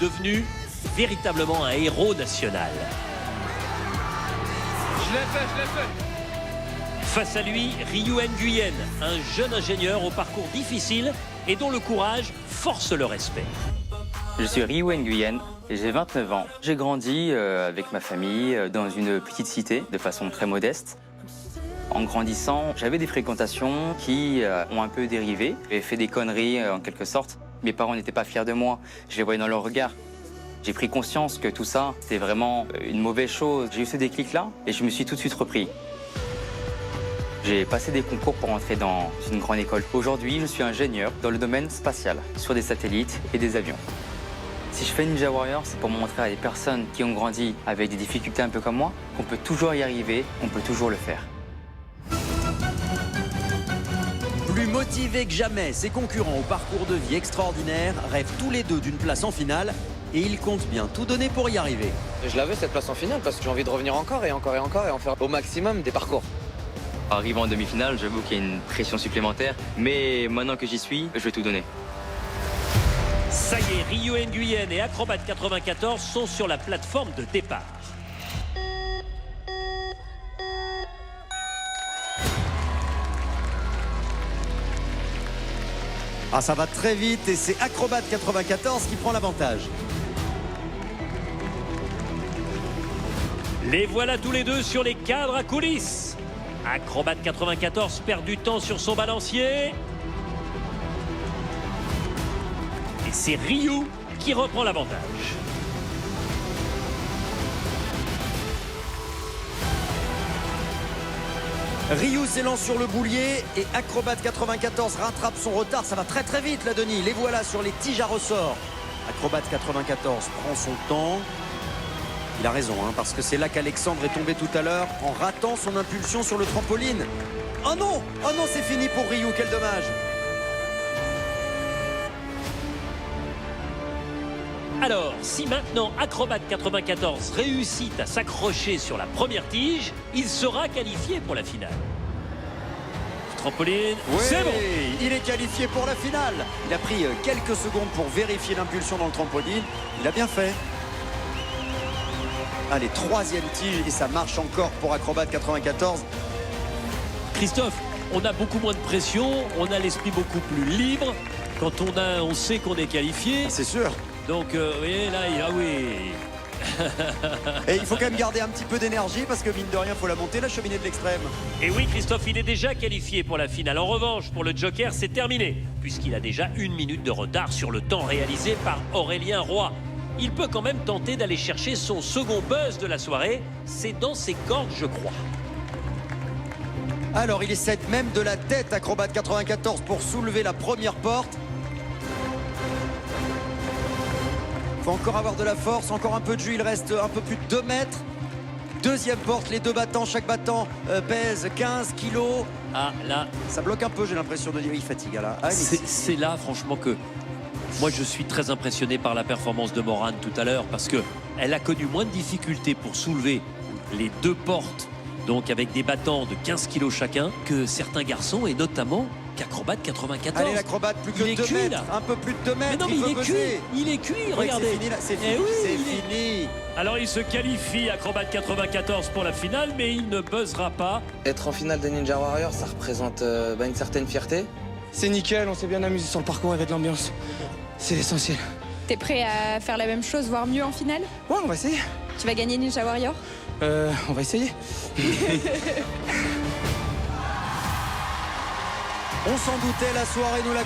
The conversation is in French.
devenu véritablement un héros national. Je l'ai fait. Face à lui, Ryu Nguyen, un jeune ingénieur au parcours difficile et dont le courage force le respect. Je suis Ryu Nguyen et j'ai 29 ans. J'ai grandi avec ma famille dans une petite cité de façon très modeste. En grandissant, j'avais des fréquentations qui ont un peu dérivé. J'ai fait des conneries en quelque sorte. Mes parents n'étaient pas fiers de moi, je les voyais dans leur regard. J'ai pris conscience que tout ça, c'était vraiment une mauvaise chose. J'ai eu ce déclic-là et je me suis tout de suite repris. J'ai passé des concours pour entrer dans une grande école. Aujourd'hui, je suis ingénieur dans le domaine spatial, sur des satellites et des avions. Si je fais Ninja Warrior, c'est pour montrer à des personnes qui ont grandi avec des difficultés un peu comme moi qu'on peut toujours y arriver, on peut toujours le faire. Plus motivés que jamais, ses concurrents au parcours de vie extraordinaire rêvent tous les deux d'une place en finale et ils comptent bien tout donner pour y arriver. Je l'avais cette place en finale parce que j'ai envie de revenir encore et encore et encore et en faire au maximum des parcours. Arrivant en demi-finale, j'avoue qu'il y a une pression supplémentaire, mais maintenant que j'y suis, je vais tout donner. Ça y est, Ryu Nguyen et Acrobat 94 sont sur la plateforme de départ. Ah, ça va très vite et c'est Acrobat 94 qui prend l'avantage. Les voilà tous les deux sur les cadres à coulisses. Acrobat 94 perd du temps sur son balancier. Et c'est Ryu qui reprend l'avantage. Ryu s'élance sur le boulier et Acrobat 94 rattrape son retard. Ça va très très vite là, Denis. Les voilà sur les tiges à ressort. Acrobat 94 prend son temps. Il a raison, hein, parce que c'est là qu'Alexandre est tombé tout à l'heure en ratant son impulsion sur le trampoline. Oh non! Oh non, c'est fini pour Ryu, quel dommage! Alors, si maintenant Acrobat 94 réussit à s'accrocher sur la première tige, il sera qualifié pour la finale. Trampoline, Oui, c'est bon! il est qualifié pour la finale. Il a pris quelques secondes pour vérifier l'impulsion dans le trampoline. Il a bien fait. Allez, troisième tige et ça marche encore pour Acrobat 94. Christophe, on a beaucoup moins de pression, on a l'esprit beaucoup plus libre. Quand on sait qu'on est qualifié. C'est sûr. Donc, vous voyez, là, ah oui. Et il faut quand même garder un petit peu d'énergie parce que mine de rien, il faut la monter, la cheminée de l'extrême. Et oui, Christophe, il est déjà qualifié pour la finale. En revanche, pour le Joker, c'est terminé, puisqu'il a déjà 1 minute de retard sur le temps réalisé par Aurélien Roy. Il peut quand même tenter d'aller chercher son second buzz de la soirée. C'est dans ses cordes, je crois. Alors, il essaie même de la tête, Acrobat 94, pour soulever la première porte. Il faut encore avoir de la force, encore un peu de jus. Il reste un peu plus de 2 mètres. Deuxième porte, les 2 battants. Chaque battant pèse 15 kilos. Ah, là, Ça bloque un peu, j'ai l'impression de dire. Il fatigue, là. Ah, c'est là, franchement, que moi, je suis très impressionné par la performance de Morane tout à l'heure, parce qu'elle a connu moins de difficultés pour soulever les 2 portes, donc avec des battants de 15 kilos chacun, que certains garçons, et notamment qu'Acrobat 94. Allez, l'Acrobat, plus que Il est 2 cuit, mètres. là. Un peu plus de 2 mètres. Mais non, mais il est peut cuit, peser. il est cuit, Oui, regardez. c'est fini, là. C'est fini, Eh oui, c'est il est- fini. Alors il se qualifie, Acrobat 94 pour la finale, mais il ne buzzera pas. Être en finale des Ninja Warriors, ça représente une certaine fierté. C'est nickel, on s'est bien amusé sur le parcours avec l'ambiance. C'est l'essentiel. T'es prêt à faire la même chose, voire mieux en finale? Ouais, on va essayer. Tu vas gagner Ninja Warrior? On va essayer. On s'en doutait, la soirée nous l'a